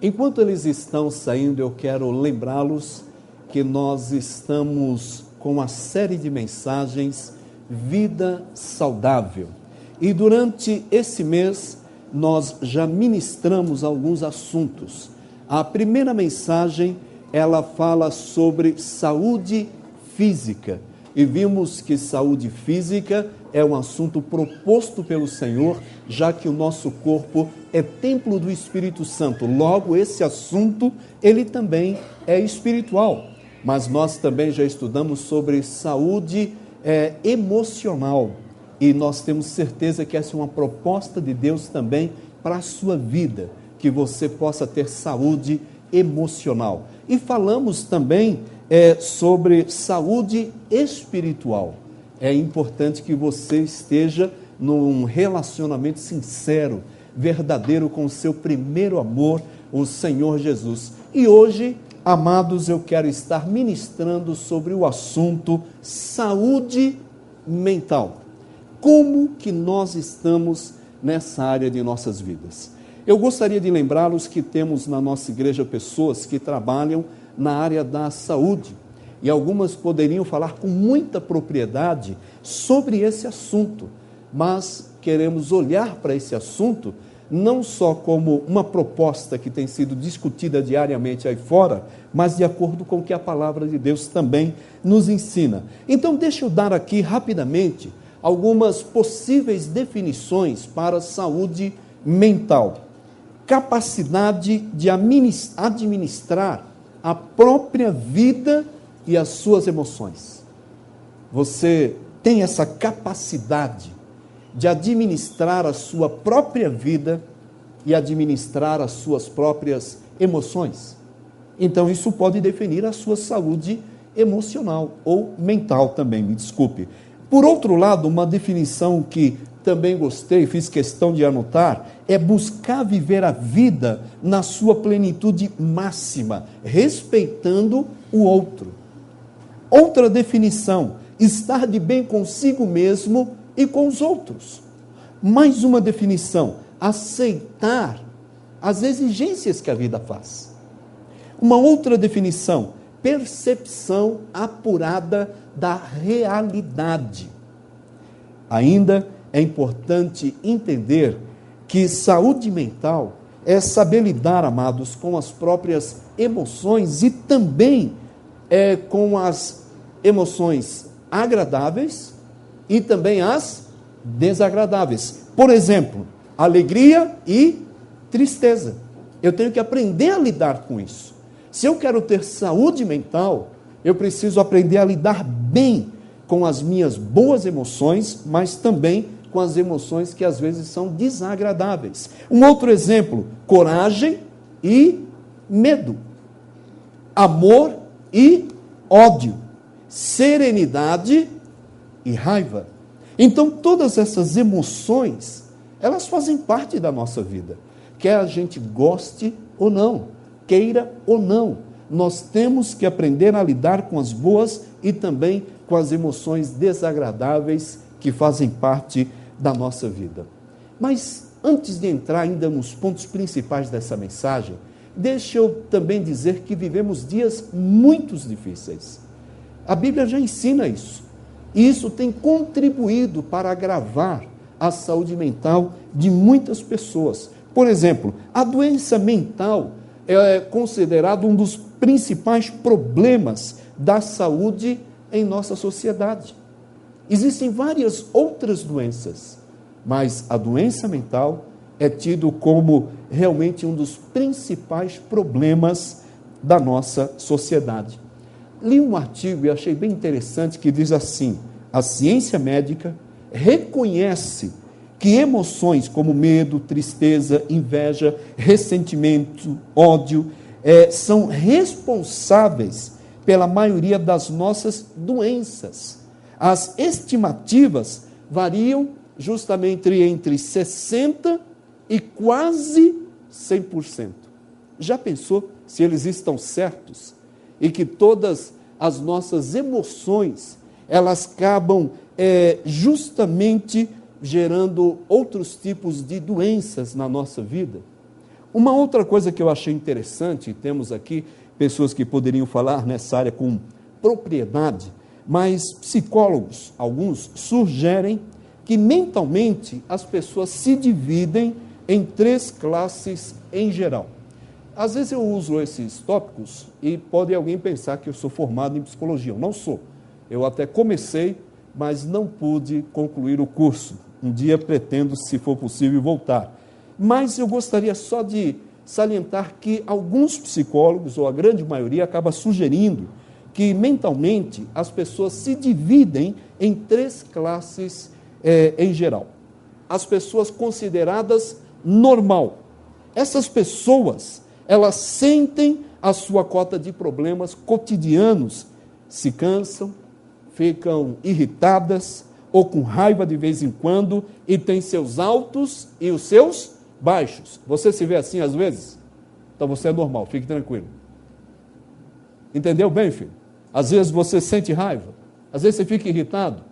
Enquanto eles estão saindo, eu quero lembrá-los que nós estamos com a série de mensagens Vida Saudável. E durante esse mês, nós já ministramos alguns assuntos. A primeira mensagem, ela fala sobre saúde física. E vimos que saúde física é um assunto proposto pelo Senhor, já que o nosso corpo é templo do Espírito Santo. Logo, esse assunto, ele também é espiritual. Mas nós também já estudamos sobre saúde emocional. E nós temos certeza que essa é uma proposta de Deus também para a sua vida, que você possa ter saúde emocional. E falamos também sobre saúde espiritual. É importante que você esteja num relacionamento sincero, verdadeiro com o seu primeiro amor, o Senhor Jesus. E hoje, amados, eu quero estar ministrando sobre o assunto saúde mental. Como que nós estamos nessa área de nossas vidas? Eu gostaria de lembrá-los que temos na nossa igreja pessoas que trabalham na área da saúde. E algumas poderiam falar com muita propriedade sobre esse assunto, mas queremos olhar para esse assunto não só como uma proposta que tem sido discutida diariamente aí fora, mas de acordo com o que a palavra de Deus também nos ensina. Então, deixa eu dar aqui rapidamente algumas possíveis definições para a saúde mental. Capacidade de administrar a própria vida e as suas emoções. Você tem essa capacidade de administrar a sua própria vida e administrar as suas próprias emoções. Então, isso pode definir a sua saúde emocional ou mental também, me desculpe. Por outro lado, uma definição que também gostei, fiz questão de anotar, é buscar viver a vida na sua plenitude máxima, respeitando o outro. Outra definição, estar de bem consigo mesmo e com os outros. Mais uma definição, aceitar as exigências que a vida faz. Uma outra definição, percepção apurada da realidade. Ainda é importante entender que saúde mental é saber lidar, amados, com as próprias emoções e também com as emoções agradáveis e também as desagradáveis. Por exemplo, alegria e tristeza. Eu tenho que aprender a lidar com isso. Se eu quero ter saúde mental, eu preciso aprender a lidar bem com as minhas boas emoções, mas também com as emoções que às vezes são desagradáveis. Um outro exemplo, coragem e medo. Amor e ódio. Serenidade e raiva. Então, todas essas emoções, elas fazem parte da nossa vida. Quer a gente goste ou não, queira ou não, nós temos que aprender a lidar com as boas e também com as emoções desagradáveis que fazem parte da nossa vida. Mas, antes de entrar ainda nos pontos principais dessa mensagem, deixa eu também dizer que vivemos dias muito difíceis. A Bíblia já ensina isso. E isso tem contribuído para agravar a saúde mental de muitas pessoas. Por exemplo, a doença mental é considerado um dos principais problemas da saúde em nossa sociedade. Existem várias outras doenças, mas a doença mental é tido como realmente um dos principais problemas da nossa sociedade. Li um artigo e achei bem interessante que diz assim: a ciência médica reconhece que emoções como medo, tristeza, inveja, ressentimento, ódio, são responsáveis pela maioria das nossas doenças. As estimativas variam justamente entre 60% e quase 100%. Já pensou se eles estão certos? E que todas as nossas emoções, elas acabam justamente gerando outros tipos de doenças na nossa vida? Uma outra coisa que eu achei interessante, temos aqui pessoas que poderiam falar nessa área com propriedade, mas psicólogos, alguns, sugerem que mentalmente as pessoas se dividem em 3 classes em geral. Às vezes eu uso esses tópicos e pode alguém pensar que eu sou formado em psicologia. Eu não sou. Eu até comecei, mas não pude concluir o curso. Um dia pretendo, se for possível, voltar. Mas eu gostaria só de salientar que alguns psicólogos, ou a grande maioria, acaba sugerindo que mentalmente as pessoas se dividem em 3 classes em geral. As pessoas consideradas normal. Essas pessoas, elas sentem a sua cota de problemas cotidianos, se cansam, ficam irritadas ou com raiva de vez em quando e têm seus altos e os seus baixos. Você se vê assim às vezes? Então você é normal, fique tranquilo. Entendeu bem, filho? Às vezes você sente raiva, às vezes você fica irritado,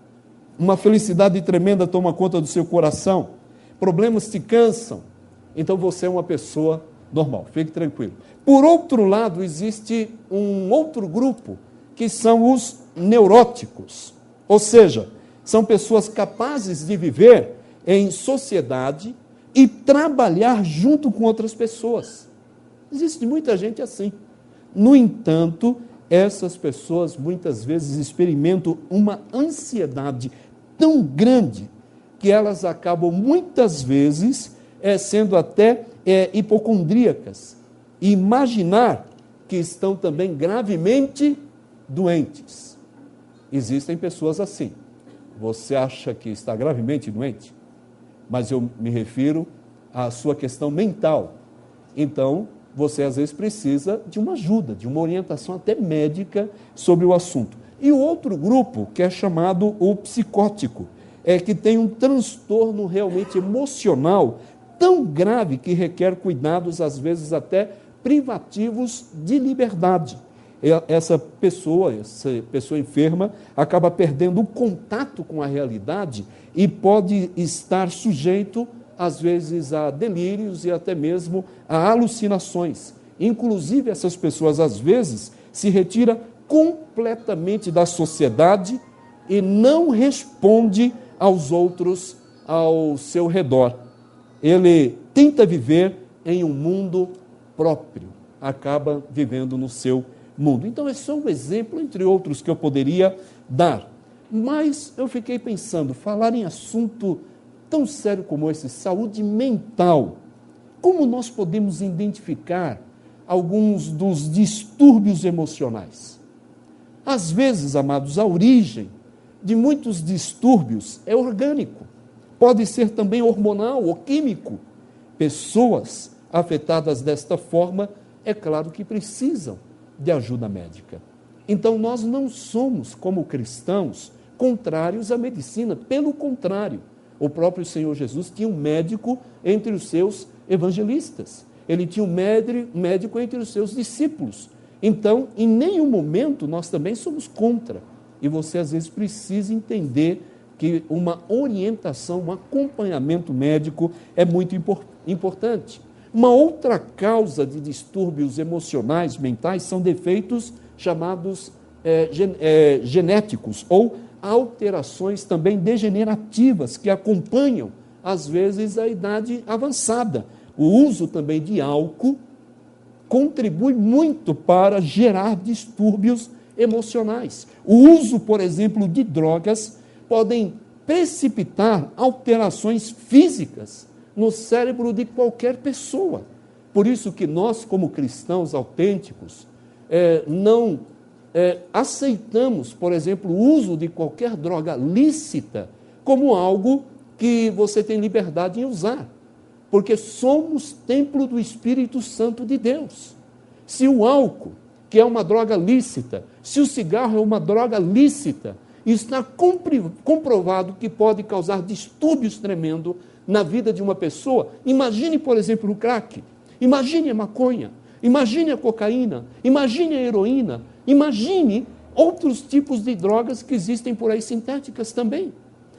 uma felicidade tremenda toma conta do seu coração, problemas te cansam, então você é uma pessoa normal, fique tranquilo. Por outro lado, existe um outro grupo, que são os neuróticos, ou seja, são pessoas capazes de viver em sociedade e trabalhar junto com outras pessoas. Existe muita gente assim. No entanto, essas pessoas muitas vezes experimentam uma ansiedade tão grande que elas acabam muitas vezes sendo até hipocondríacas. E imaginar que estão também gravemente doentes. Existem pessoas assim. Você acha que está gravemente doente? Mas eu me refiro à sua questão mental. Então, você às vezes precisa de uma ajuda, de uma orientação até médica sobre o assunto. E o outro grupo, que é chamado o psicótico, que tem um transtorno realmente emocional tão grave que requer cuidados, às vezes até privativos de liberdade. Essa pessoa enferma, acaba perdendo o contato com a realidade e pode estar sujeito, às vezes, a delírios e até mesmo a alucinações. Inclusive, essas pessoas, às vezes, se retiram completamente da sociedade e não responde aos outros ao seu redor. Ele tenta viver em um mundo próprio, acaba vivendo no seu mundo. Então, é só um exemplo, entre outros, que eu poderia dar. Mas eu fiquei pensando, falar em assunto tão sério como esse, saúde mental, como nós podemos identificar alguns dos distúrbios emocionais? Às vezes, amados, a origem de muitos distúrbios é orgânico, pode ser também hormonal ou químico. Pessoas afetadas desta forma, é claro que precisam de ajuda médica. Então, nós não somos, como cristãos, contrários à medicina, pelo contrário, o próprio Senhor Jesus tinha um médico entre os seus evangelistas, ele tinha um médico entre os seus discípulos. Então, em nenhum momento nós também somos contra, e você às vezes precisa entender que uma orientação, um acompanhamento médico é muito importante. Uma outra causa de distúrbios emocionais, mentais, são defeitos chamados genéticos ou alterações também degenerativas que acompanham, às vezes, a idade avançada. O uso também de álcool contribui muito para gerar distúrbios emocionais. O uso, por exemplo, de drogas podem precipitar alterações físicas no cérebro de qualquer pessoa. Por isso que nós, como cristãos autênticos, não aceitamos, por exemplo, o uso de qualquer droga lícita como algo que você tem liberdade em usar, porque somos templo do Espírito Santo de Deus. Se o álcool, que é uma droga lícita, se o cigarro é uma droga lícita, está comprovado que pode causar distúrbios tremendos na vida de uma pessoa. Imagine, por exemplo, o crack, imagine a maconha, imagine a cocaína, imagine a heroína, imagine outros tipos de drogas que existem por aí, sintéticas também.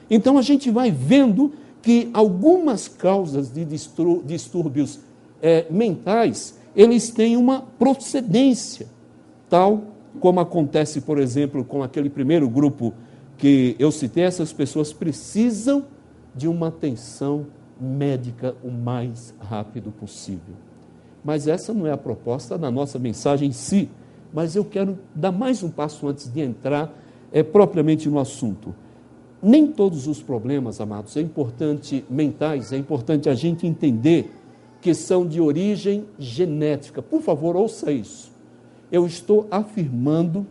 Então, a gente vai vendo que algumas causas de distúrbios mentais, eles têm uma procedência, tal como acontece, por exemplo, com aquele primeiro grupo que eu citei. Essas pessoas precisam de uma atenção médica o mais rápido possível. Mas essa não é a proposta da nossa mensagem em si, mas eu quero dar mais um passo antes de entrar propriamente no assunto. Nem todos os problemas, amados, mentais, é importante a gente entender que são de origem genética. Por favor, ouça isso. Eu estou afirmando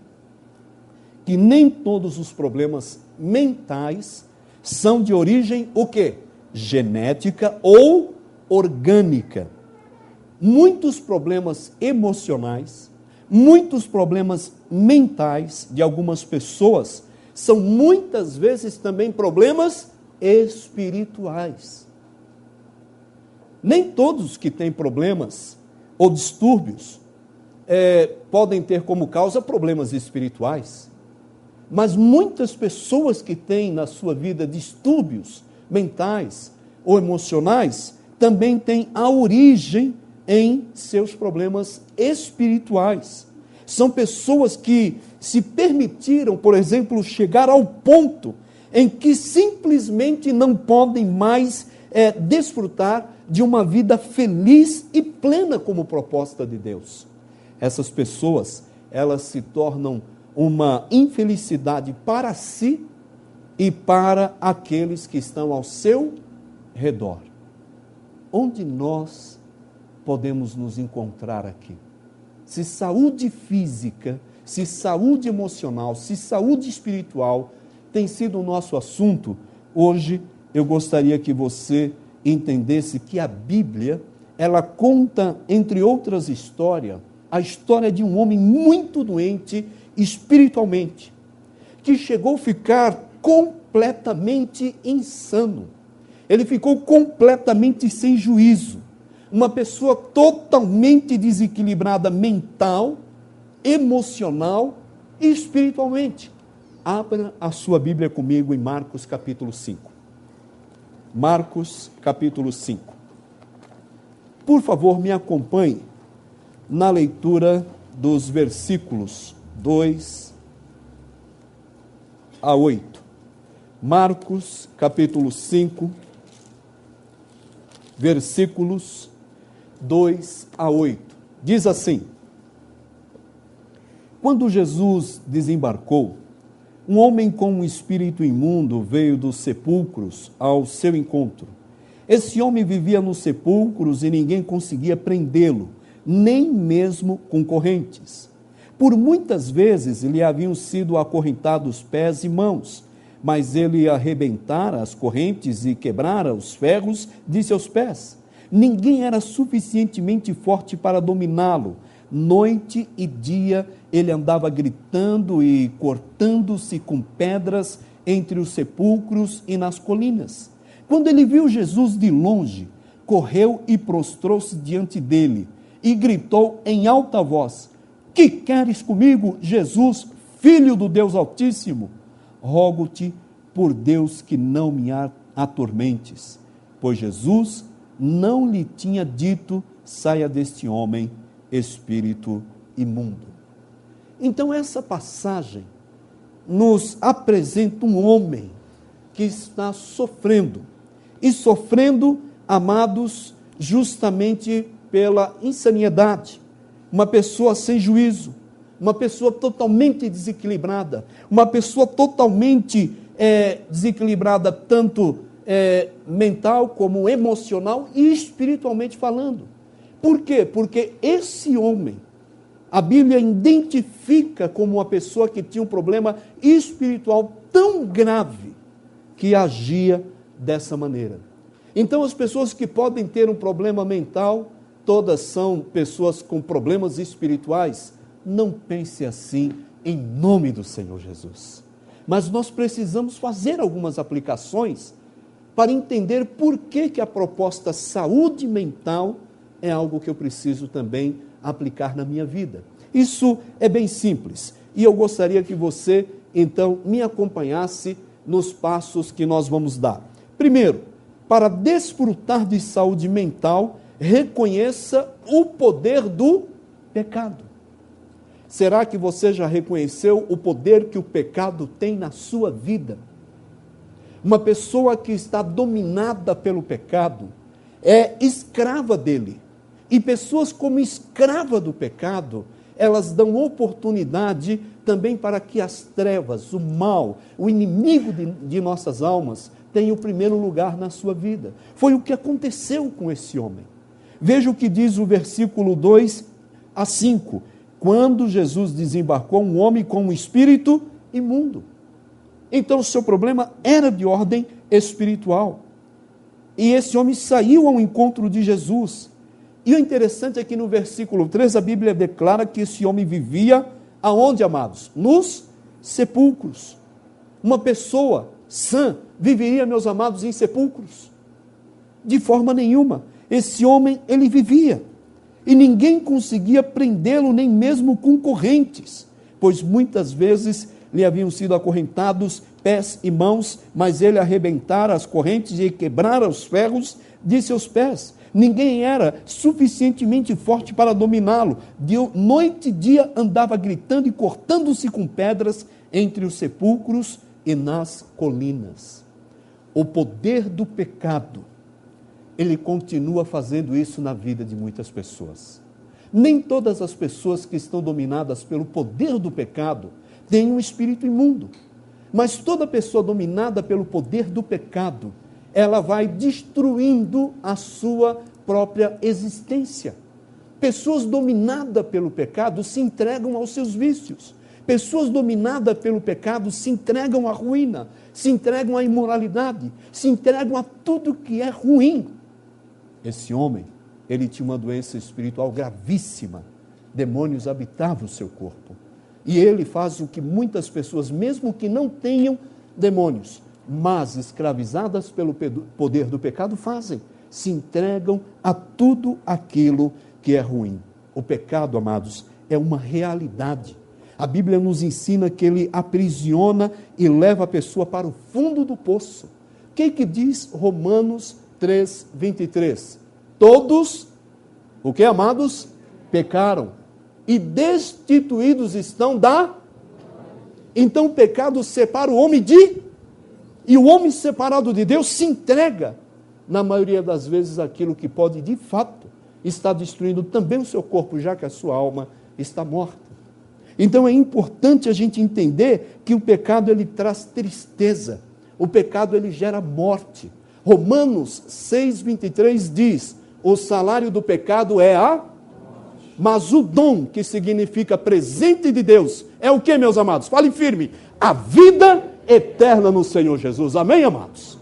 que nem todos os problemas mentais são de origem o quê? Genética ou orgânica. Muitos problemas emocionais, muitos problemas mentais de algumas pessoas são muitas vezes também problemas espirituais. Nem todos que têm problemas ou distúrbios podem ter como causa problemas espirituais, mas muitas pessoas que têm na sua vida distúrbios mentais ou emocionais também têm a origem em seus problemas espirituais. São pessoas que se permitiram, por exemplo, chegar ao ponto em que simplesmente não podem mais desfrutar de uma vida feliz e plena como proposta de Deus. Essas pessoas, elas se tornam uma infelicidade para si e para aqueles que estão ao seu redor. Onde nós podemos nos encontrar aqui? Se saúde física, se saúde emocional, se saúde espiritual tem sido o nosso assunto, hoje eu gostaria que você entendesse que a Bíblia, ela conta, entre outras histórias, a história de um homem muito doente espiritualmente, que chegou a ficar completamente insano. Ele ficou completamente sem juízo. Uma pessoa totalmente desequilibrada mental, emocional e espiritualmente. Abra a sua Bíblia comigo em Marcos capítulo 5. Marcos capítulo 5. Por favor, me acompanhe na leitura dos versículos 2 a 8. Marcos capítulo 5, versículos 2 a 8. Diz assim: Quando Jesus desembarcou, um homem com um espírito imundo veio dos sepulcros ao seu encontro. Esse homem vivia nos sepulcros e ninguém conseguia prendê-lo, nem mesmo com correntes. Por muitas vezes lhe haviam sido acorrentados pés e mãos, mas ele arrebentara as correntes e quebrara os ferros de seus pés. Ninguém era suficientemente forte para dominá-lo. Noite e dia ele andava gritando e cortando-se com pedras entre os sepulcros e nas colinas. Quando ele viu Jesus de longe, correu e prostrou-se diante dele e gritou em alta voz: Que queres comigo, Jesus, Filho do Deus Altíssimo? Rogo-te por Deus que não me atormentes. Pois Jesus não lhe tinha dito: saia deste homem, espírito imundo. Então essa passagem nos apresenta um homem que está sofrendo. E sofrendo, amados, justamente pela insanidade. Uma pessoa sem juízo, uma pessoa totalmente desequilibrada, uma pessoa totalmente desequilibrada, tanto mental como emocional e espiritualmente falando. Por quê? Porque esse homem, a Bíblia identifica como uma pessoa que tinha um problema espiritual tão grave que agia dessa maneira. Então, as pessoas que podem ter um problema mental, todas são pessoas com problemas espirituais. Não pense assim, em nome do Senhor Jesus. Mas nós precisamos fazer algumas aplicações para entender por que a proposta saúde mental é algo que eu preciso também aplicar na minha vida. Isso é bem simples. E eu gostaria que você, então, me acompanhasse nos passos que nós vamos dar. Primeiro, para desfrutar de saúde mental, reconheça o poder do pecado. Será que você já reconheceu o poder que o pecado tem na sua vida? Uma pessoa que está dominada pelo pecado é escrava dele. E pessoas como escrava do pecado, elas dão oportunidade também para que as trevas, o mal, o inimigo de nossas almas, tenha o primeiro lugar na sua vida. Foi o que aconteceu com esse homem. Veja o que diz o versículo 2 a 5. Quando Jesus desembarcou, um homem com um espírito imundo. Então o seu problema era de ordem espiritual. E esse homem saiu ao encontro de Jesus. E o interessante é que no versículo 3 a Bíblia declara que esse homem vivia aonde, amados? Nos sepulcros. Uma pessoa sã viveria, meus amados, em sepulcros? De forma nenhuma. Esse homem, ele vivia. E ninguém conseguia prendê-lo, nem mesmo com correntes, pois muitas vezes lhe haviam sido acorrentados pés e mãos, mas ele arrebentara as correntes e quebrara os ferros de seus pés. Ninguém era suficientemente forte para dominá-lo. De noite e dia andava gritando e cortando-se com pedras entre os sepulcros e nas colinas. O poder do pecado, ele continua fazendo isso na vida de muitas pessoas. Nem todas as pessoas que estão dominadas pelo poder do pecado têm um espírito imundo. Mas toda pessoa dominada pelo poder do pecado, ela vai destruindo a sua própria existência. Pessoas dominadas pelo pecado se entregam aos seus vícios. Pessoas dominadas pelo pecado se entregam à ruína, se entregam à imoralidade, se entregam a tudo que é ruim. Esse homem, ele tinha uma doença espiritual gravíssima. Demônios habitavam o seu corpo. E ele faz o que muitas pessoas, mesmo que não tenham demônios, mas escravizadas pelo poder do pecado, fazem. Se entregam a tudo aquilo que é ruim. O pecado, amados, é uma realidade. A Bíblia nos ensina que ele aprisiona e leva a pessoa para o fundo do poço. O que diz Romanos 3:23? Todos, o que, amados? Pecaram e destituídos estão da... Então o pecado separa o homem e o homem separado de Deus se entrega, na maioria das vezes, aquilo que pode, de fato, estar destruindo também o seu corpo, já que a sua alma está morta. Então é importante a gente entender que o pecado, ele traz tristeza. O pecado, ele gera morte. Romanos 6:23 diz: o salário do pecado é a... Mas o dom, que significa presente de Deus, é o que, meus amados? Falem firme. A vida eterna no Senhor Jesus. Amém, amados?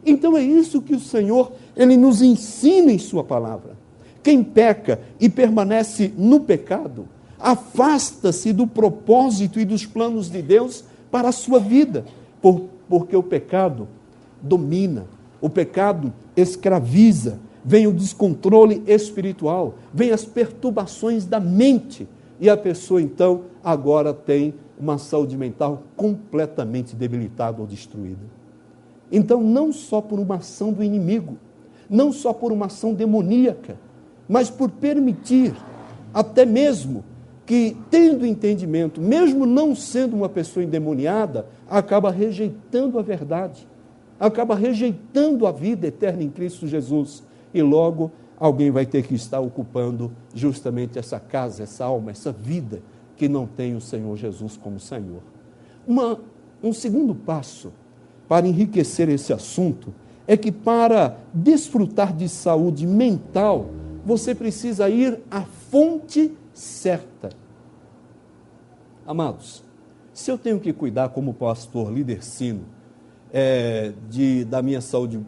Então é isso que o Senhor, ele nos ensina em sua palavra. Quem peca e permanece no pecado, afasta-se do propósito e dos planos de Deus para a sua vida, porque o pecado domina, o pecado escraviza, vem o descontrole espiritual, vem as perturbações da mente, e a pessoa então agora tem uma saúde mental completamente debilitada ou destruída. Então, não só por uma ação do inimigo, não só por uma ação demoníaca, mas por permitir, até mesmo que, tendo entendimento, mesmo não sendo uma pessoa endemoniada, acaba rejeitando a verdade, acaba rejeitando a vida eterna em Cristo Jesus, e logo alguém vai ter que estar ocupando justamente essa casa, essa alma, essa vida que não tem o Senhor Jesus como Senhor. Um segundo passo para enriquecer esse assunto é que, para desfrutar de saúde mental, você precisa ir à fonte certa. Amados, se eu tenho que cuidar como pastor, líder sino, da minha saúde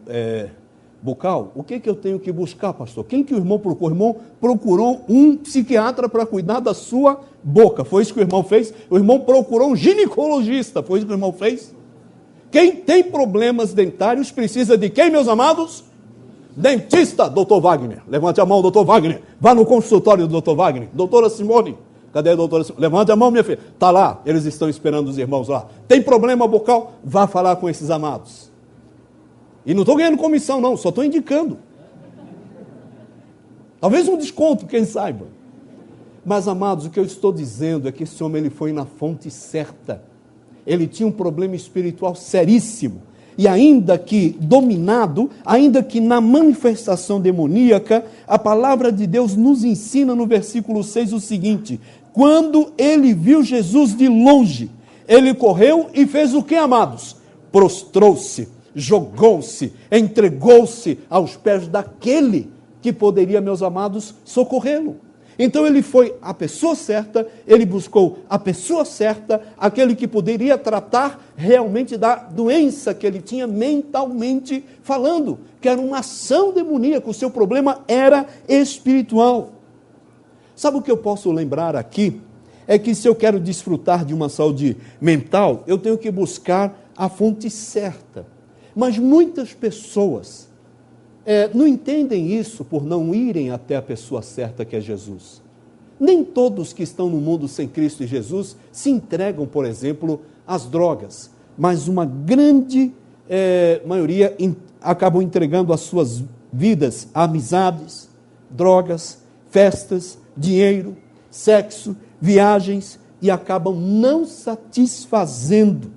bucal, o que eu tenho que buscar, pastor? Quem que o irmão procurou? O irmão procurou um psiquiatra para cuidar da sua boca. Foi isso que o irmão fez? O irmão procurou um ginecologista. Foi isso que o irmão fez? Quem tem problemas dentários precisa de quem, meus amados? Dentista, doutor Wagner. Levante a mão, doutor Wagner. Vá no consultório do doutor Wagner. Doutora Simone. Cadê a doutora Simone? Levante a mão, minha filha. Está lá, eles estão esperando os irmãos lá. Tem problema bucal? Vá falar com esses amados. E não estou ganhando comissão, não, só estou indicando. Talvez um desconto, quem saiba. Mas, amados, o que eu estou dizendo é que esse homem ele foi na fonte certa. Ele tinha um problema espiritual seríssimo. E ainda que dominado, ainda que na manifestação demoníaca, a palavra de Deus nos ensina no versículo 6 o seguinte: quando ele viu Jesus de longe, ele correu e fez o que, amados? Prostrou-se, jogou-se, entregou-se aos pés daquele que poderia, meus amados, socorrê-lo. Então ele foi a pessoa certa, ele buscou a pessoa certa, aquele que poderia tratar realmente da doença que ele tinha mentalmente falando, que era uma ação demoníaca, o seu problema era espiritual. Sabe o que eu posso lembrar aqui? É que se eu quero desfrutar de uma saúde mental, eu tenho que buscar a fonte certa. Mas muitas pessoas não entendem isso por não irem até a pessoa certa, que é Jesus. Nem todos que estão no mundo sem Cristo e Jesus se entregam, por exemplo, às drogas, mas uma grande maioria acabam entregando as suas vidas a amizades, drogas, festas, dinheiro, sexo, viagens, e acabam não satisfazendo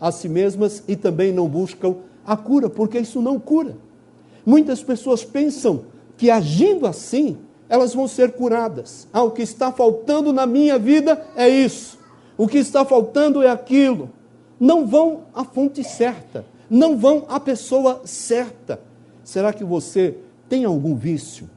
a si mesmas e também não buscam a cura, porque isso não cura. Muitas pessoas pensam que agindo assim, elas vão ser curadas. O que está faltando na minha vida é isso. O que está faltando é aquilo. Não vão à fonte certa. Não vão à pessoa certa. Será que você tem algum vício?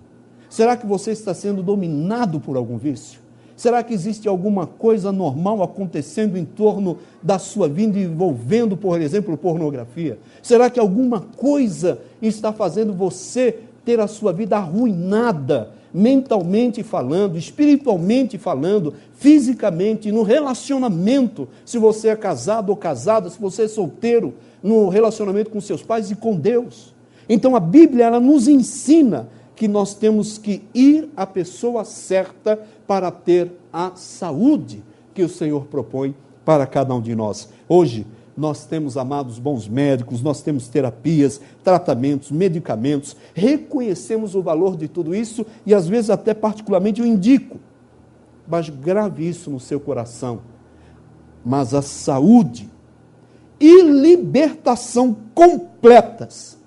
Será que você está sendo dominado por algum vício? Será que existe alguma coisa normal acontecendo em torno da sua vida, envolvendo, por exemplo, pornografia? Será que alguma coisa está fazendo você ter a sua vida arruinada, mentalmente falando, espiritualmente falando, fisicamente, no relacionamento, se você é casado ou casada, se você é solteiro, no relacionamento com seus pais e com Deus? Então a Bíblia, ela nos ensina que nós temos que ir à pessoa certa para ter a saúde que o Senhor propõe para cada um de nós. Hoje, nós temos, amados, bons médicos, nós temos terapias, tratamentos, medicamentos, reconhecemos o valor de tudo isso e às vezes até particularmente eu indico, mas grave isso no seu coração. Mas a saúde e libertação completas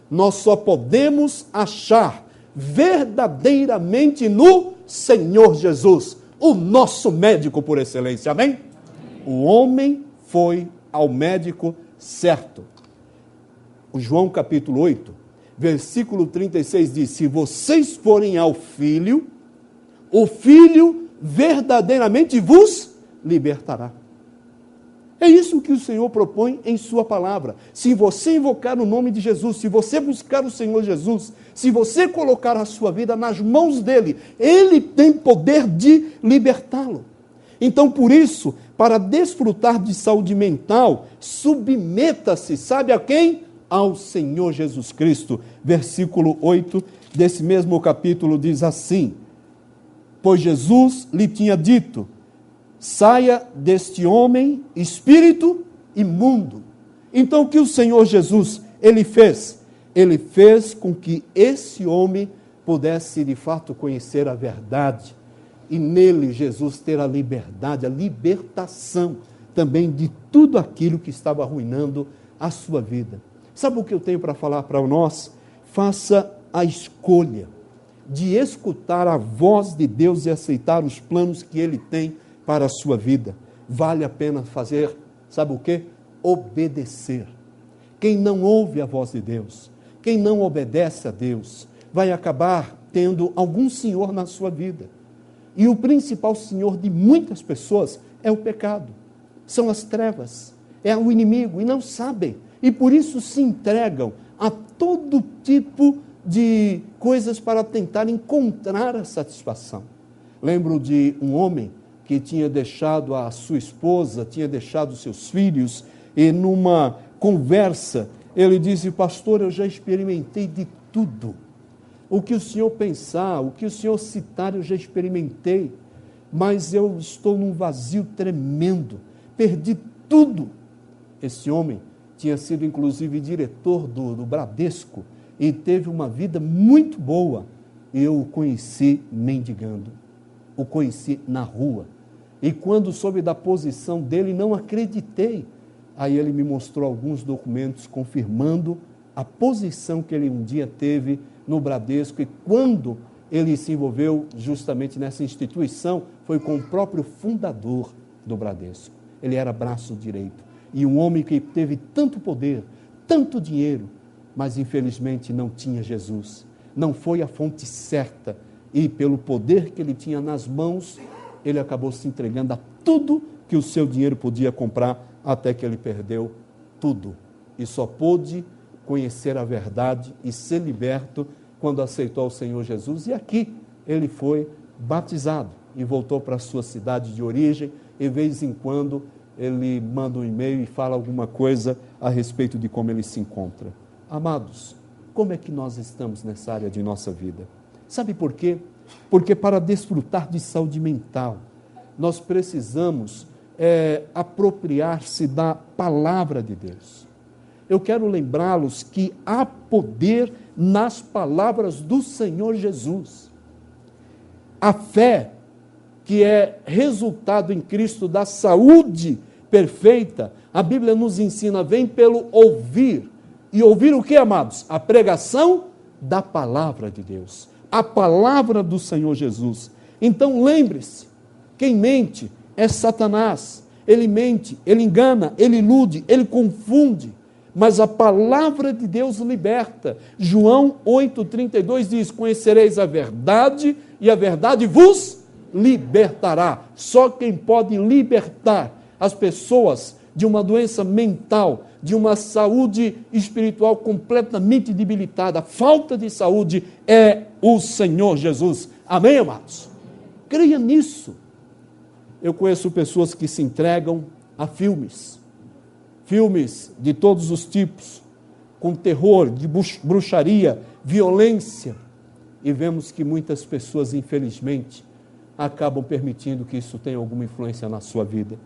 nós só podemos achar verdadeiramente no Senhor Jesus, o nosso médico por excelência, amém? Amém. O homem foi ao médico certo. O João capítulo 8, versículo 36 diz: se vocês forem ao Filho, o Filho verdadeiramente vos libertará. É isso que o Senhor propõe em sua palavra. Se você invocar o nome de Jesus, se você buscar o Senhor Jesus, se você colocar a sua vida nas mãos dele, ele tem poder de libertá-lo. Então, por isso, para desfrutar de saúde mental, submeta-se, sabe a quem? Ao Senhor Jesus Cristo. Versículo 8 desse mesmo capítulo diz assim: pois Jesus lhe tinha dito: saia deste homem, espírito imundo. Então, o que o Senhor Jesus, ele fez? Ele fez com que esse homem pudesse, de fato, conhecer a verdade. E nele, Jesus ter a liberdade, a libertação também de tudo aquilo que estava arruinando a sua vida. Sabe o que eu tenho para falar para nós? Faça a escolha de escutar a voz de Deus e aceitar os planos que ele tem para a sua vida. Vale a pena fazer, sabe o quê? Obedecer. Quem não ouve a voz de Deus, quem não obedece a Deus, vai acabar tendo algum senhor na sua vida. E o principal senhor de muitas pessoas é o pecado, são as trevas, é o inimigo, e não sabem. E por isso se entregam a todo tipo de coisas para tentar encontrar a satisfação. Lembro de um homem que tinha deixado a sua esposa, tinha deixado seus filhos, e numa conversa, ele disse: pastor, eu já experimentei de tudo. O que o senhor pensar, o que o senhor citar, eu já experimentei, mas eu estou num vazio tremendo, perdi tudo. Esse homem tinha sido, inclusive, diretor do Bradesco, e teve uma vida muito boa, e eu o conheci mendigando, o conheci na rua. E quando soube da posição dele, não acreditei. Aí ele me mostrou alguns documentos confirmando a posição que ele um dia teve no Bradesco, e quando ele se envolveu justamente nessa instituição, foi com o próprio fundador do Bradesco. Ele era braço direito. E um homem que teve tanto poder, tanto dinheiro, mas infelizmente não tinha Jesus. Não foi a fonte certa. E pelo poder que ele tinha nas mãos, ele acabou se entregando a tudo que o seu dinheiro podia comprar, até que ele perdeu tudo. E só pôde conhecer a verdade e ser liberto quando aceitou o Senhor Jesus. E aqui ele foi batizado e voltou para a sua cidade de origem. E de vez em quando ele manda um e-mail e fala alguma coisa a respeito de como ele se encontra. Amados, como é que nós estamos nessa área de nossa vida? Sabe por quê? Porque para desfrutar de saúde mental, nós precisamos apropriar-se da palavra de Deus. Eu quero lembrá-los que há poder nas palavras do Senhor Jesus. A fé, que é resultado em Cristo da saúde perfeita, a Bíblia nos ensina, vem pelo ouvir. E ouvir o que, amados? A pregação da palavra de Deus. A palavra do Senhor Jesus. Então lembre-se, quem mente é Satanás. Ele mente, ele engana, ele ilude, ele confunde. Mas a palavra de Deus liberta. João 8,32 diz, conhecereis a verdade e a verdade vos libertará. Só quem pode libertar as pessoas de uma doença mental, de uma saúde espiritual completamente debilitada, falta de saúde, é o Senhor Jesus. Amém, amados? Creia nisso. Eu conheço pessoas que se entregam a filmes de todos os tipos, com terror, de bruxaria, violência, e vemos que muitas pessoas, infelizmente, acabam permitindo que isso tenha alguma influência na sua vida.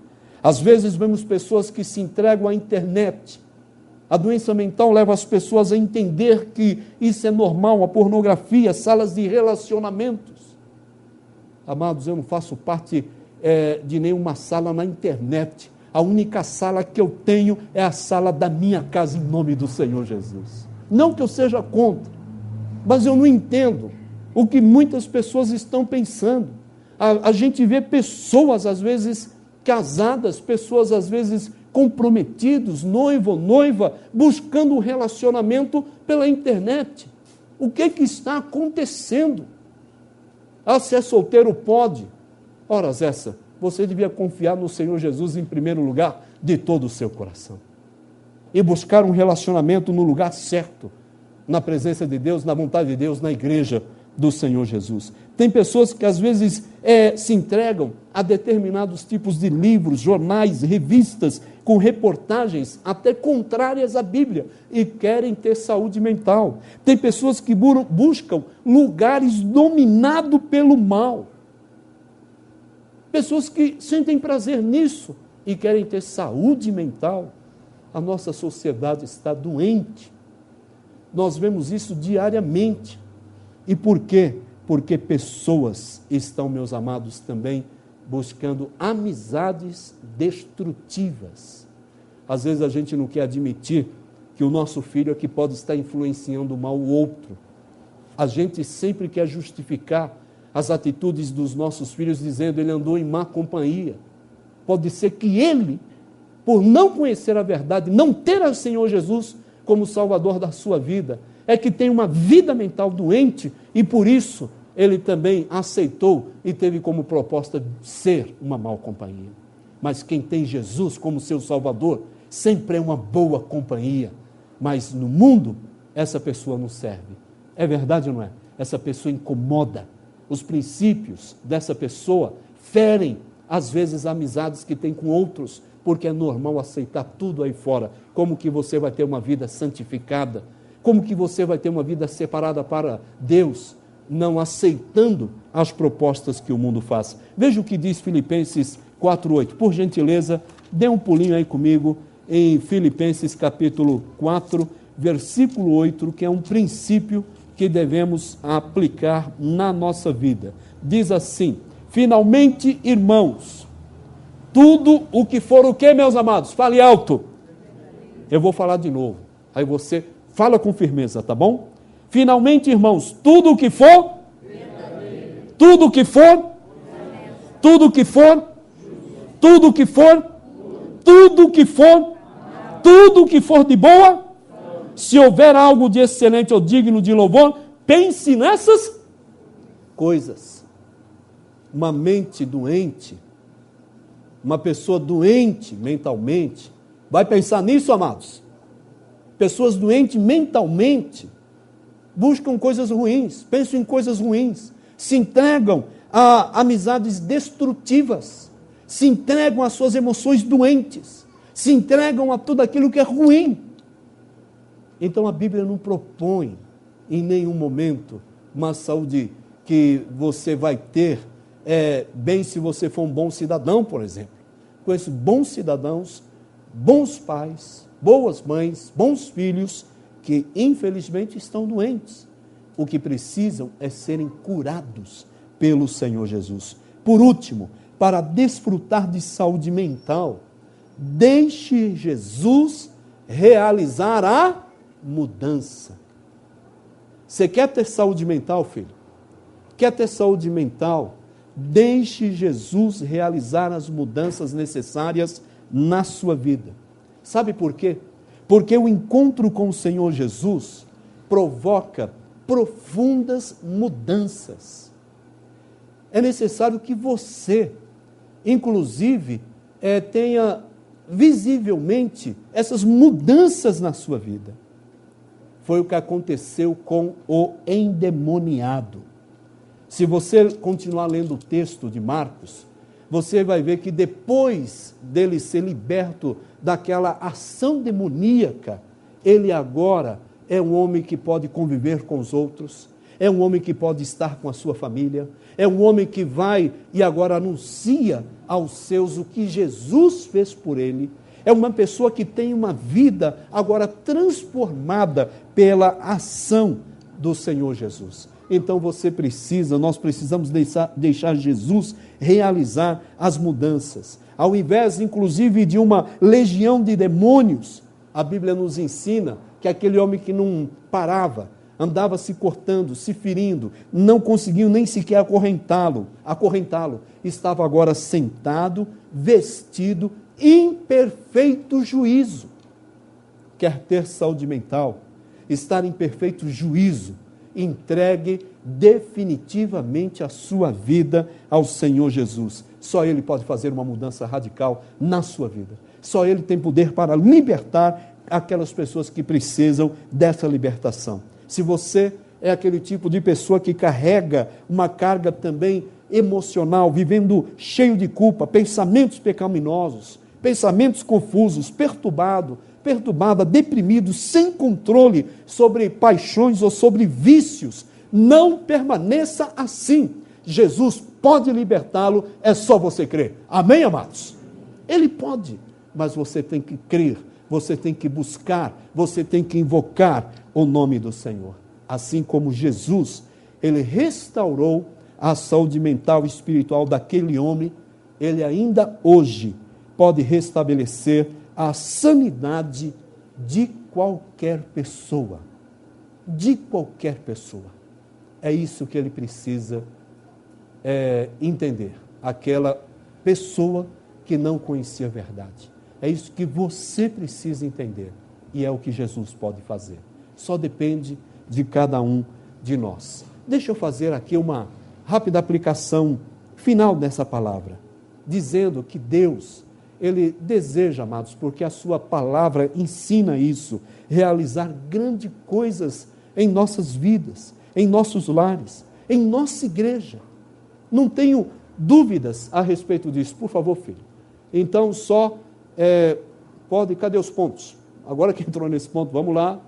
Às vezes vemos pessoas que se entregam à internet. A doença mental leva as pessoas a entender que isso é normal, a pornografia, salas de relacionamentos. Amados, eu não faço parte de nenhuma sala na internet. A única sala que eu tenho é a sala da minha casa, em nome do Senhor Jesus. Não que eu seja contra, mas eu não entendo o que muitas pessoas estão pensando. A gente vê pessoas, às vezes, casadas, pessoas, às vezes, comprometidos, noivo, noiva, buscando um relacionamento pela internet. O que está acontecendo? Se é solteiro, pode. Horas essa, você devia confiar no Senhor Jesus em primeiro lugar, de todo o seu coração. E buscar um relacionamento no lugar certo, na presença de Deus, na vontade de Deus, na igreja do Senhor Jesus. Tem pessoas que às vezes se entregam a determinados tipos de livros, jornais, revistas, com reportagens até contrárias à Bíblia, e querem ter saúde mental. Tem pessoas que buscam lugares dominados pelo mal. Pessoas que sentem prazer nisso e querem ter saúde mental. A nossa sociedade está doente. Nós vemos isso diariamente. E por quê? Porque pessoas estão, meus amados, também buscando amizades destrutivas. Às vezes a gente não quer admitir que o nosso filho é que pode estar influenciando mal o outro. A gente sempre quer justificar as atitudes dos nossos filhos dizendo ele andou em má companhia. Pode ser que ele, por não conhecer a verdade, não ter o Senhor Jesus como Salvador da sua vida, é que tem uma vida mental doente e por isso ele também aceitou e teve como proposta ser uma má companhia. Mas quem tem Jesus como seu Salvador sempre é uma boa companhia. Mas no mundo, essa pessoa não serve. É verdade ou não é? Essa pessoa incomoda. Os princípios dessa pessoa ferem, às vezes, amizades que tem com outros, porque é normal aceitar tudo aí fora. Como que você vai ter uma vida santificada? Como que você vai ter uma vida separada para Deus, não aceitando as propostas que o mundo faz? Veja o que diz Filipenses 4:8. Por gentileza, dê um pulinho aí comigo em Filipenses capítulo 4, versículo 8, que é um princípio que devemos aplicar na nossa vida. Diz assim: finalmente, irmãos, tudo o que for o quê, meus amados? Fale alto. Eu vou falar de novo. Aí você fala com firmeza, tá bom? Finalmente, irmãos, tudo o que for, tudo o que for, tudo o que for, tudo o que for, tudo o que for, tudo o que for de boa, se houver algo de excelente ou digno de louvor, pense nessas coisas. Uma mente doente, uma pessoa doente mentalmente, vai pensar nisso, amados? Pessoas doentes mentalmente buscam coisas ruins, pensam em coisas ruins, se entregam a amizades destrutivas, se entregam às suas emoções doentes, se entregam a tudo aquilo que é ruim. Então a Bíblia não propõe em nenhum momento uma saúde que você vai ter bem se você for um bom cidadão, por exemplo. Conheço bons cidadãos, bons pais, boas mães, bons filhos, que infelizmente estão doentes. O que precisam é serem curados pelo Senhor Jesus. Por último, para desfrutar de saúde mental, deixe Jesus realizar a mudança. Você quer ter saúde mental, filho? Quer ter saúde mental? Deixe Jesus realizar as mudanças necessárias na sua vida. Sabe por quê? Porque o encontro com o Senhor Jesus provoca profundas mudanças. É necessário que você, inclusive, tenha visivelmente essas mudanças na sua vida. Foi o que aconteceu com o endemoniado. Se você continuar lendo o texto de Marcos, você vai ver que depois dele ser liberto daquela ação demoníaca, ele agora é um homem que pode conviver com os outros, é um homem que pode estar com a sua família, é um homem que vai e agora anuncia aos seus o que Jesus fez por ele, é uma pessoa que tem uma vida agora transformada pela ação do Senhor Jesus. Então nós precisamos deixar Jesus realizar as mudanças. Ao invés, inclusive, de uma legião de demônios, a Bíblia nos ensina que aquele homem que não parava, andava se cortando, se ferindo, não conseguiu nem sequer acorrentá-lo, estava agora sentado, vestido, em perfeito juízo. Quer ter saúde mental, estar em perfeito juízo, entregue definitivamente a sua vida ao Senhor Jesus. Só Ele pode fazer uma mudança radical na sua vida. Só Ele tem poder para libertar aquelas pessoas que precisam dessa libertação. Se você é aquele tipo de pessoa que carrega uma carga também emocional, vivendo cheio de culpa, pensamentos pecaminosos, pensamentos confusos, perturbada, deprimido, sem controle sobre paixões ou sobre vícios, não permaneça assim. Jesus pode libertá-lo, é só você crer. Amém, amados? Ele pode, mas você tem que crer, você tem que buscar, você tem que invocar o nome do Senhor. Assim como Jesus, ele restaurou a saúde mental e espiritual daquele homem, ele ainda hoje pode restabelecer a sanidade de qualquer pessoa. De qualquer pessoa. É isso que ele precisa entender. Aquela pessoa que não conhecia a verdade. É isso que você precisa entender. E é o que Jesus pode fazer. Só depende de cada um de nós. Deixa eu fazer aqui uma rápida aplicação final dessa palavra. Dizendo que Deus, Ele deseja, amados, porque a sua palavra ensina isso, realizar grandes coisas em nossas vidas, em nossos lares, em nossa igreja. Não tenho dúvidas a respeito disso. Por favor, filho. Então, cadê os pontos? Agora que entrou nesse ponto, vamos lá.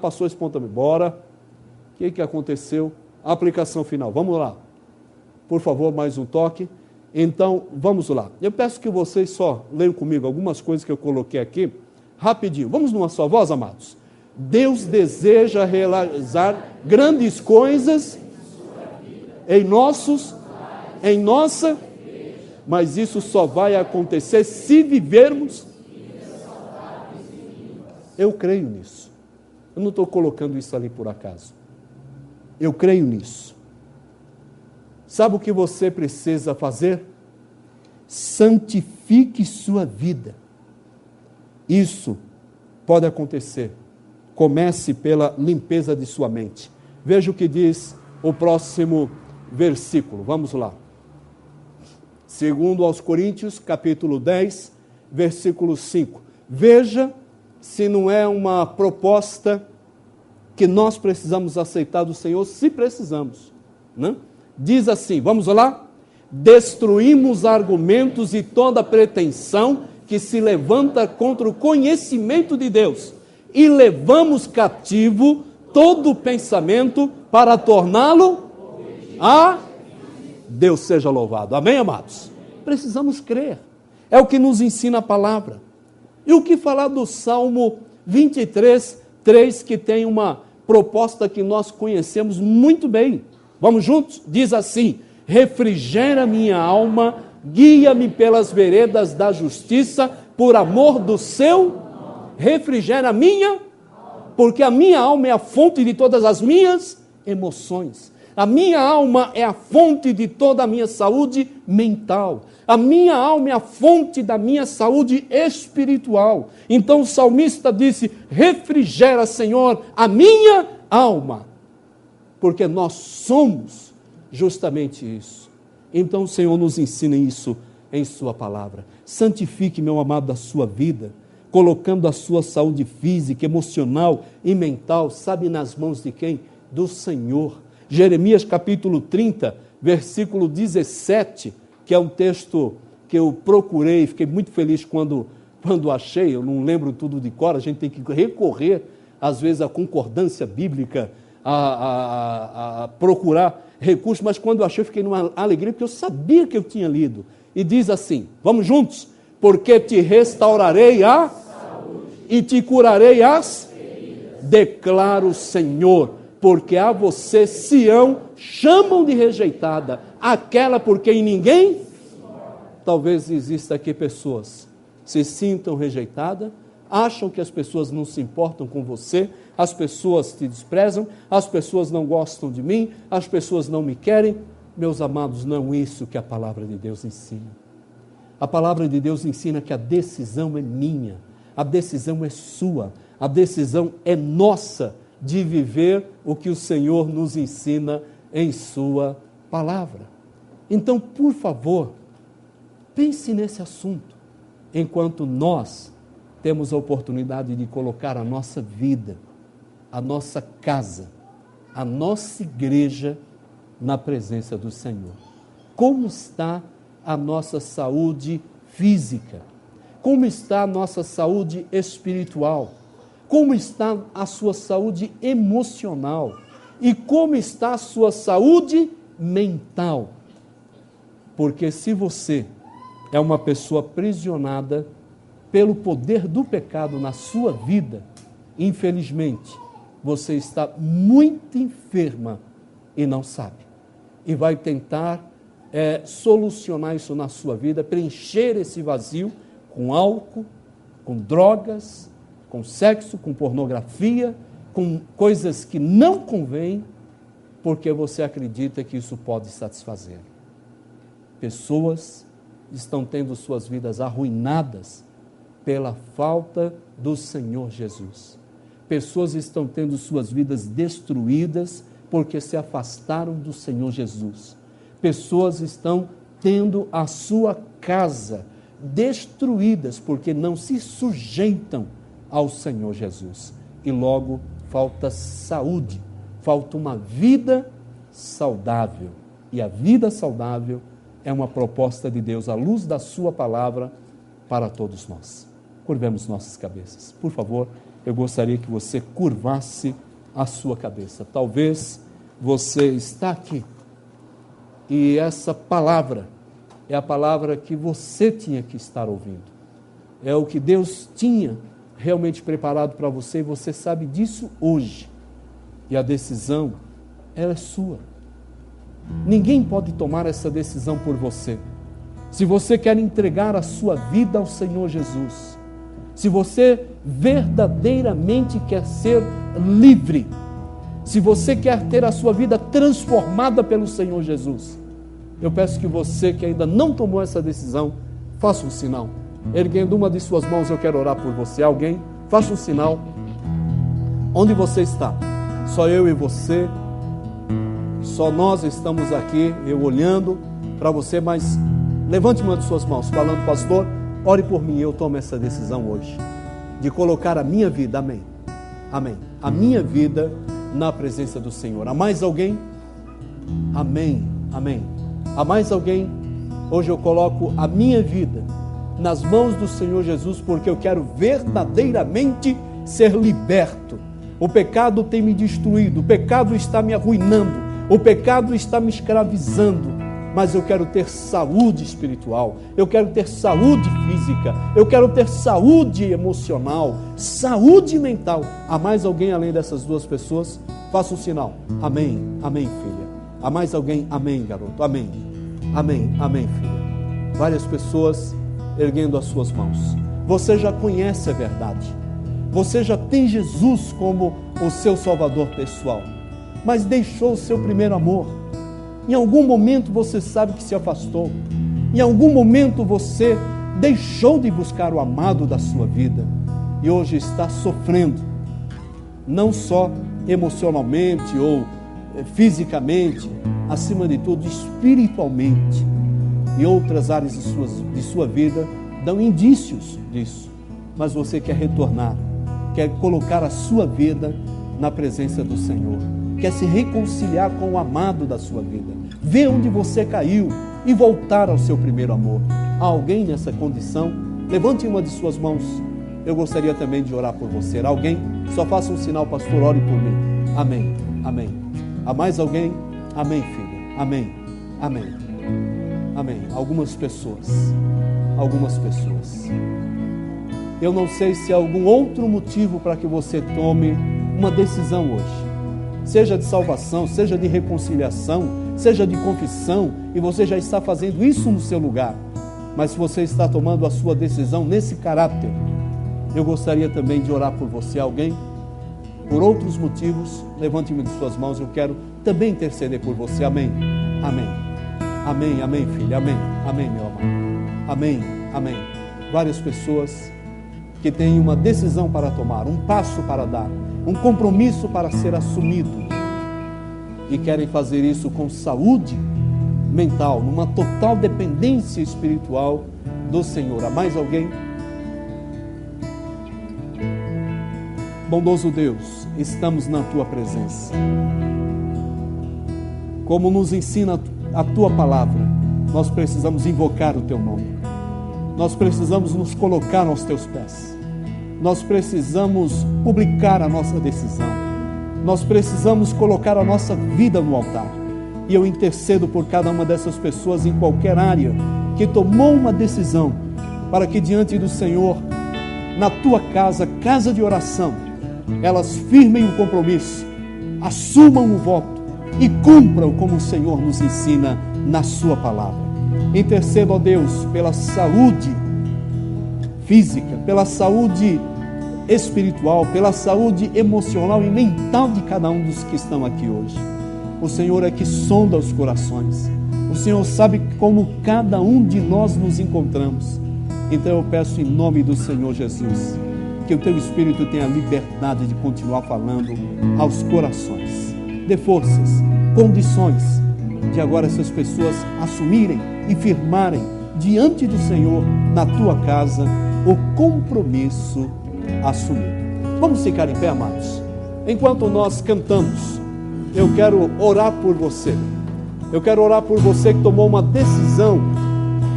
Passou esse ponto também. Bora. O que aconteceu? A aplicação final. Vamos lá. Por favor, mais um toque. Então, vamos lá. Eu peço que vocês só leiam comigo algumas coisas que eu coloquei aqui, rapidinho. Vamos numa só voz, amados? Deus deseja realizar grandes coisas em nossa, mas isso só vai acontecer se vivermos. Eu creio nisso. Eu não estou colocando isso ali por acaso. Eu creio nisso. Sabe o que você precisa fazer? Santifique sua vida. Isso pode acontecer. Comece pela limpeza de sua mente. Veja o que diz o próximo versículo. Vamos lá. Segundo aos Coríntios, capítulo 10, versículo 5. Veja se não é uma proposta que nós precisamos aceitar do Senhor, se precisamos, né? Diz assim, vamos lá? Destruímos argumentos e toda pretensão que se levanta contra o conhecimento de Deus e levamos cativo todo pensamento para torná-lo a Deus seja louvado. Amém, amados? Precisamos crer. É o que nos ensina a palavra. E o que falar do Salmo 23, 3, que tem uma proposta que nós conhecemos muito bem. Vamos juntos? Diz assim: refrigera minha alma, guia-me pelas veredas da justiça, por amor do seu, refrigera a minha, porque a minha alma é a fonte de todas as minhas emoções. A minha alma é a fonte de toda a minha saúde mental. A minha alma é a fonte da minha saúde espiritual. Então o salmista disse: refrigera, Senhor, a minha alma. Porque nós somos justamente isso. Então o Senhor nos ensina isso em sua palavra. Santifique, meu amado, a sua vida, colocando a sua saúde física, emocional e mental, sabe nas mãos de quem? Do Senhor. Jeremias capítulo 30, versículo 17, que é um texto que eu procurei, fiquei muito feliz quando achei, eu não lembro tudo de cor, a gente tem que recorrer, às vezes, à concordância bíblica, a procurar recursos, mas quando eu achei, eu fiquei numa alegria, porque eu sabia que eu tinha lido. E diz assim, vamos juntos? Porque te restaurarei a saúde e te curarei as feridas, declara o Senhor. Porque a você, Sião, chamam de rejeitada, aquela por quem ninguém... Talvez exista aqui pessoas se sintam rejeitadas, acham que as pessoas não se importam com você, as pessoas te desprezam, as pessoas não gostam de mim, as pessoas não me querem. Meus amados, não é isso que a palavra de Deus ensina. A palavra de Deus ensina que a decisão é minha, a decisão é sua, a decisão é nossa, de viver o que o Senhor nos ensina em sua palavra. Então, por favor, pense nesse assunto, enquanto nós temos a oportunidade de colocar a nossa vida, a nossa casa, a nossa igreja na presença do Senhor. Como está a nossa saúde física? Como está a nossa saúde espiritual? Como está a sua saúde emocional? E como está a sua saúde mental? Porque se você é uma pessoa aprisionada pelo poder do pecado na sua vida, infelizmente, você está muito enferma e não sabe. E vai tentar solucionar isso na sua vida, preencher esse vazio com álcool, com drogas, com sexo, com pornografia, com coisas que não convêm, porque você acredita que isso pode satisfazer. Pessoas estão tendo suas vidas arruinadas pela falta do Senhor Jesus. Pessoas estão tendo suas vidas destruídas porque se afastaram do Senhor Jesus. Pessoas estão tendo a sua casa destruídas porque não se sujeitam ao Senhor Jesus. E logo falta saúde, falta uma vida saudável. E a vida saudável é uma proposta de Deus à luz da sua palavra para todos nós. Curvemos nossas cabeças. Por favor, eu gostaria que você curvasse a sua cabeça. Talvez você está aqui e essa palavra é a palavra que você tinha que estar ouvindo. É o que Deus tinha realmente preparado para você, e você sabe disso hoje. E a decisão, ela é sua. Ninguém pode tomar essa decisão por você. Se você quer entregar a sua vida ao Senhor Jesus, se você verdadeiramente quer ser livre, se você quer ter a sua vida transformada pelo Senhor Jesus, eu peço que você que ainda não tomou essa decisão, faça um sinal. Erguendo uma de suas mãos, eu quero orar por você. Alguém, faça um sinal. Onde você está? Só eu e você. Só nós estamos aqui, eu olhando para você, mas levante uma de suas mãos, falando: pastor, ore por mim, eu tomo essa decisão hoje, de colocar a minha vida, amém, amém, a minha vida na presença do Senhor. Há mais alguém? Amém, amém. Há mais alguém? Hoje eu coloco a minha vida nas mãos do Senhor Jesus, porque eu quero verdadeiramente ser liberto. O pecado tem me destruído, o pecado está me arruinando, o pecado está me escravizando, mas eu quero ter saúde espiritual, eu quero ter saúde física, eu quero ter saúde emocional, saúde mental. Há mais alguém além dessas duas pessoas? Faça um sinal. Amém, amém, filha. Há mais alguém? Amém, garoto. Amém, amém, amém, filha. Várias pessoas erguendo as suas mãos. Você já conhece a verdade, você já tem Jesus como o seu Salvador pessoal, mas deixou o seu primeiro amor. Em algum momento você sabe que se afastou, em algum momento você deixou de buscar o amado da sua vida e hoje está sofrendo, não só emocionalmente ou fisicamente, acima de tudo espiritualmente, e outras áreas de sua vida dão indícios disso, mas você quer retornar, quer colocar a sua vida na presença do Senhor, quer se reconciliar com o amado da sua vida, ver onde você caiu e voltar ao seu primeiro amor. Há alguém nessa condição? Levante uma de suas mãos, eu gostaria também de orar por você. Alguém? Só faça um sinal, pastor, ore por mim. Amém, amém. Há mais alguém? Amém, filha, amém, amém, amém. Algumas pessoas. Eu não sei se há algum outro motivo para que você tome uma decisão hoje, seja de salvação, seja de reconciliação, seja de confissão, e você já está fazendo isso no seu lugar, mas se você está tomando a sua decisão nesse caráter, eu gostaria também de orar por você. Alguém? Por outros motivos, levante-me de suas mãos, eu quero também interceder por você. Amém, amém, amém, amém, filha, amém, amém, meu amado, amém, amém. Várias pessoas que têm uma decisão para tomar, um passo para dar, um compromisso para ser assumido, e querem fazer isso com saúde mental, numa total dependência espiritual do Senhor. Há mais alguém? Bondoso Deus, estamos na Tua presença. Como nos ensina a Tua palavra, nós precisamos invocar o Teu nome. Nós precisamos nos colocar aos Teus pés. Nós precisamos publicar a nossa decisão. Nós precisamos colocar a nossa vida no altar. E eu intercedo por cada uma dessas pessoas em qualquer área que tomou uma decisão para que diante do Senhor, na Tua casa, casa de oração, elas firmem o compromisso, assumam o voto e cumpram como o Senhor nos ensina na Sua palavra. Intercedo, ó Deus, pela saúde física, pela saúde espiritual, pela saúde emocional e mental de cada um dos que estão aqui hoje. O Senhor é que sonda os corações. O Senhor sabe como cada um de nós nos encontramos. Então eu peço em nome do Senhor Jesus, que o Teu Espírito tenha liberdade de continuar falando aos corações. Dê forças, condições de agora essas pessoas assumirem e firmarem diante do Senhor, na Tua casa, o compromisso assumido. Vamos ficar em pé, amados. Enquanto nós cantamos, eu quero orar por você. Eu quero orar por você que tomou uma decisão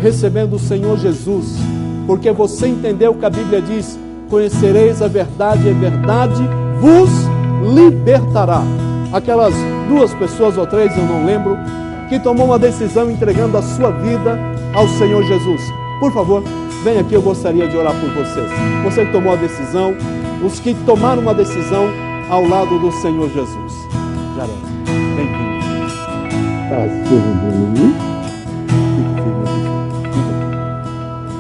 recebendo o Senhor Jesus, porque você entendeu que a Bíblia diz: conhecereis a verdade e a verdade vos libertará. Aquelas duas pessoas ou três, eu não lembro, que tomou uma decisão entregando a sua vida ao Senhor Jesus. Por favor, vem aqui, eu gostaria de orar por vocês. Você que tomou a decisão, os que tomaram uma decisão ao lado do Senhor Jesus. Jaré, bem-vindo.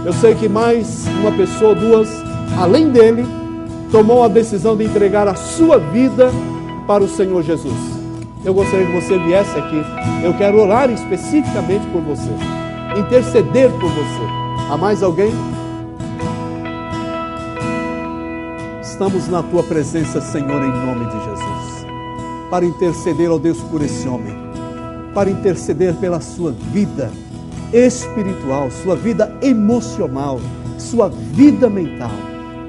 Eu sei que mais uma pessoa, duas, além dele, tomou a decisão de entregar a sua vida para o Senhor Jesus. Eu gostaria que você viesse aqui. Eu quero orar especificamente por você, interceder por você. Há mais alguém? Estamos na tua presença, Senhor, em nome de Jesus, para interceder, ó Deus, por esse homem, para interceder pela sua vida espiritual, sua vida emocional, sua vida mental.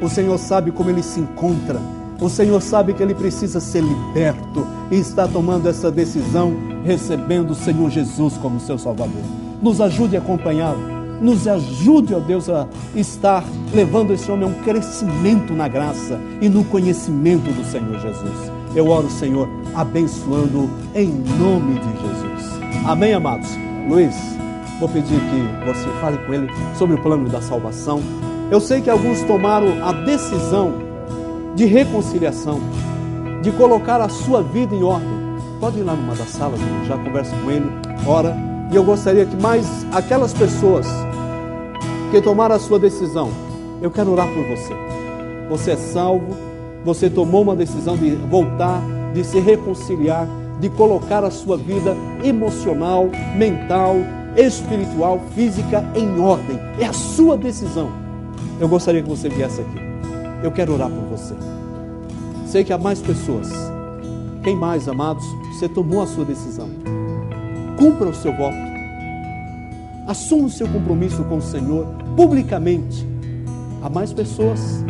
O Senhor sabe como ele se encontra, o Senhor sabe que ele precisa ser liberto e está tomando essa decisão, recebendo o Senhor Jesus como seu Salvador. Nos ajude a acompanhá-lo, nos ajude, ó Deus, a estar levando esse homem a um crescimento na graça e no conhecimento do Senhor Jesus. Eu oro, Senhor, abençoando em nome de Jesus. Amém, amados? Luiz, vou pedir que você fale com ele sobre o plano da salvação. Eu sei que alguns tomaram a decisão de reconciliação, de colocar a sua vida em ordem. Pode ir lá numa das salas, já conversa com ele, ora. E eu gostaria que mais aquelas pessoas que tomaram a sua decisão, eu quero orar por você. Você é salvo, você tomou uma decisão de voltar, de se reconciliar, de colocar a sua vida emocional, mental, espiritual, física em ordem. É a sua decisão. Eu gostaria que você viesse aqui. Eu quero orar por você. Sei que há mais pessoas. Quem mais, amados? Você tomou a sua decisão. Cumpra o seu voto. Assuma o seu compromisso com o Senhor publicamente. Há mais pessoas.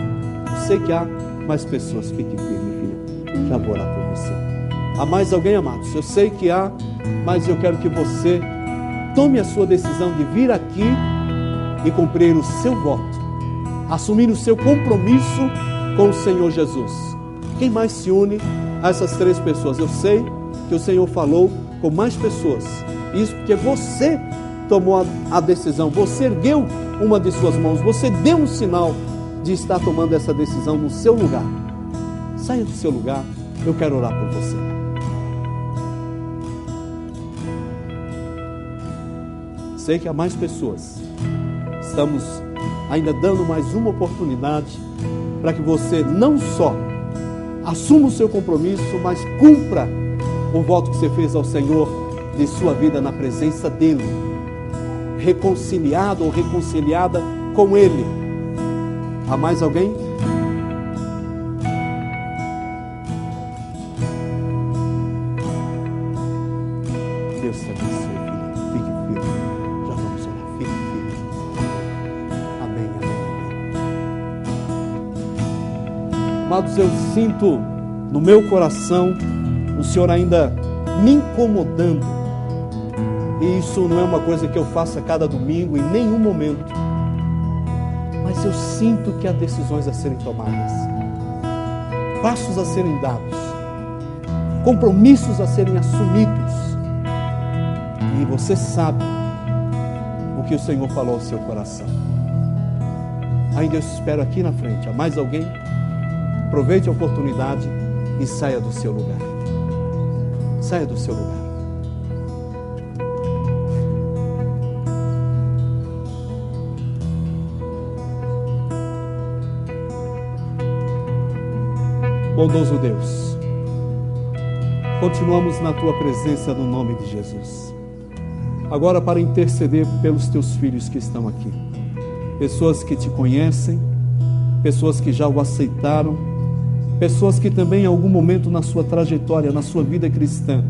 Sei que há mais pessoas. Fique firme, filho. Já vou orar por você. Há mais alguém, amados? Eu sei que há, mas eu quero que você tome a sua decisão de vir aqui e cumprir o seu voto, assumir o seu compromisso com o Senhor Jesus. Quem mais se une a essas três pessoas? Eu sei que o Senhor falou com mais pessoas, isso porque você tomou a decisão, você ergueu uma de suas mãos, você deu um sinal de estar tomando essa decisão no seu lugar. Saia do seu lugar, eu quero orar por você. Sei que há mais pessoas. Estamos ainda dando mais uma oportunidade para que você não só assuma o seu compromisso, mas cumpra o voto que você fez ao Senhor de sua vida na presença dEle, reconciliado ou reconciliada com Ele. Há mais alguém? Deus te abençoe, filho. Fique firme. Já vamos orar. Fique firme. Amém, amém, amém. Amados, eu sinto no meu coração o Senhor ainda me incomodando. E isso não é uma coisa que eu faço a cada domingo, em nenhum momento. Mas eu sinto que há decisões a serem tomadas, passos a serem dados, compromissos a serem assumidos. E você sabe o que o Senhor falou ao seu coração. Ainda eu espero aqui na frente. Há mais alguém? Aproveite a oportunidade e saia do seu lugar. Saia do seu lugar. Bondoso Deus, continuamos na Tua presença no nome de Jesus. Agora para interceder pelos Teus filhos que estão aqui. Pessoas que Te conhecem, pessoas que já o aceitaram, pessoas que também em algum momento na sua trajetória, na sua vida cristã,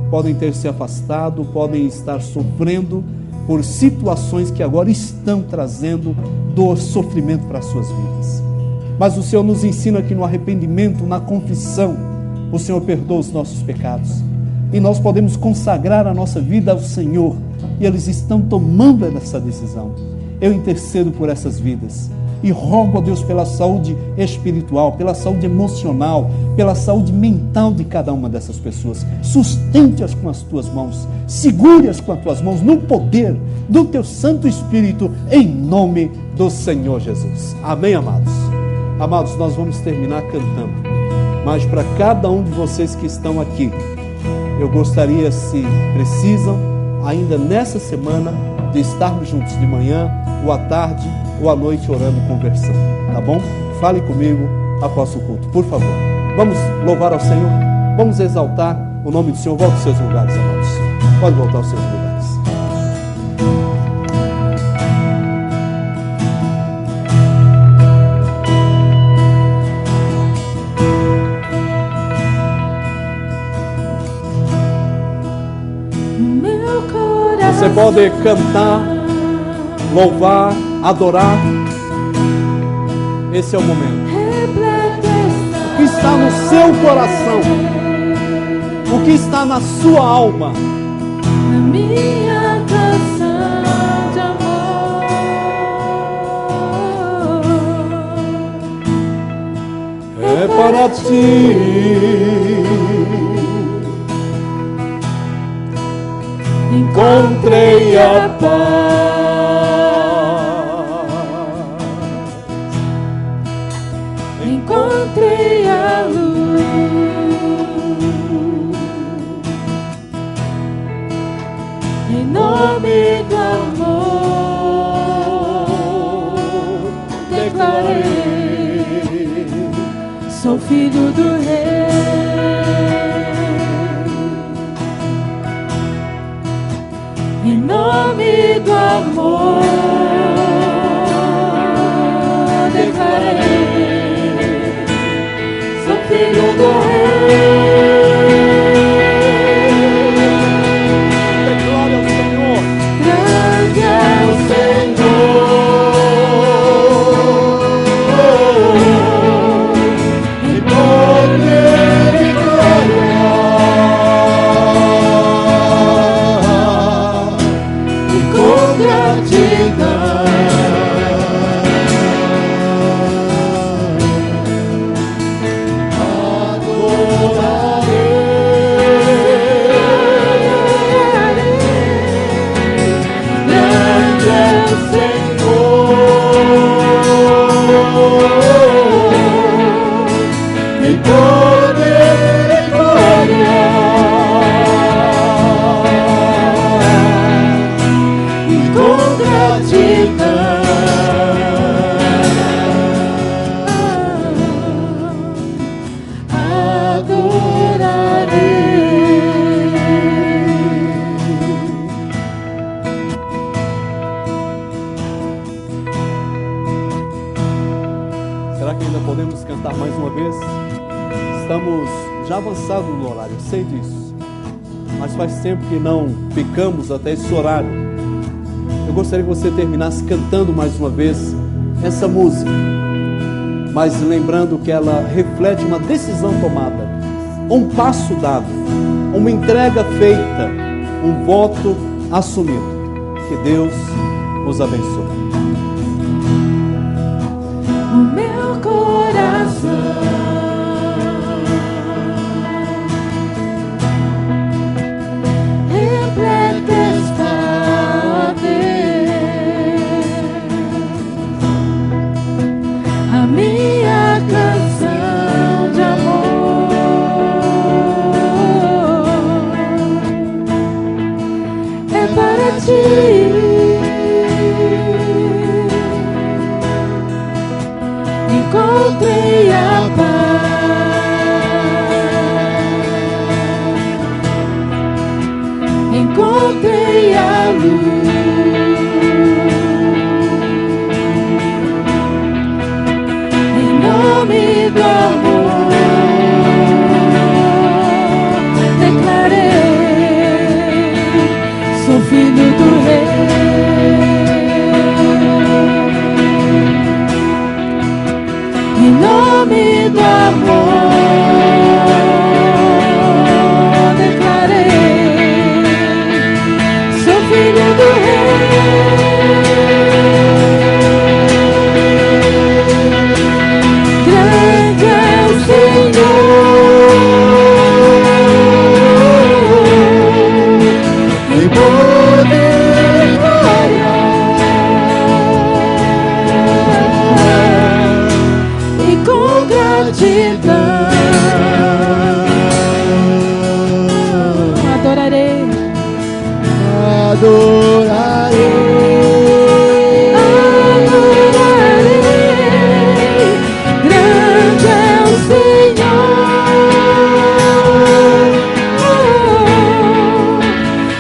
podem ter se afastado, podem estar sofrendo por situações que agora estão trazendo dor, sofrimento para as suas vidas. Mas o Senhor nos ensina que no arrependimento, na confissão, o Senhor perdoa os nossos pecados. E nós podemos consagrar a nossa vida ao Senhor. E eles estão tomando essa decisão. Eu intercedo por essas vidas. e rogo a Deus pela saúde espiritual, pela saúde emocional, pela saúde mental de cada uma dessas pessoas. Sustente-as com as tuas mãos, segure-as com as tuas mãos no poder do teu Santo Espírito, em nome do Senhor Jesus. Amém, amados? Amados, nós vamos terminar cantando, mas para cada um de vocês que estão aqui, eu gostaria, se precisam, ainda nessa semana, de estarmos juntos de manhã, ou à tarde, ou à noite, orando e conversando, tá bom? Fale comigo após o culto, por favor. Vamos louvar ao Senhor, vamos exaltar o nome do Senhor. Volte aos seus lugares, amados. Pode voltar aos seus lugares. Você pode cantar, louvar, adorar. Esse é o momento. O que está no seu coração, o que está na sua alma, na minha canção de amor, é para ti. Encontrei a paz, encontrei a luz, em nome do amor, declarei, sou filho do Rei. Em nome do amor, declarei, sou filho do Rei. Declare ao Senhor, grande é o Senhor, em poder e glória. Já avançado no horário, eu sei disso, mas faz tempo que não ficamos até esse horário. Eu gostaria que você terminasse cantando mais uma vez essa música, mas lembrando que ela reflete uma decisão tomada, um passo dado, uma entrega feita, um voto assumido. Que Deus os abençoe. O meu coração minha canção de amor é para ti. Encontrei a paz, encontrei a luz. Em nome do amor, declarei, sou filho do Rei. Em nome do gratidão. Adorarei, grande é o Senhor,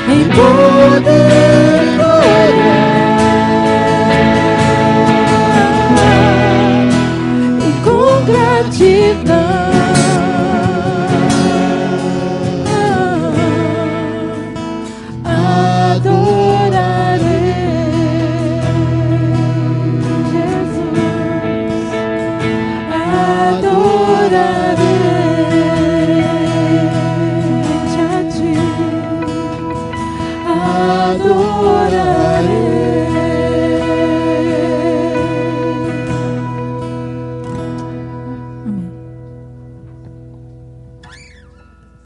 em poder e glória, e com gratidão. Adorarei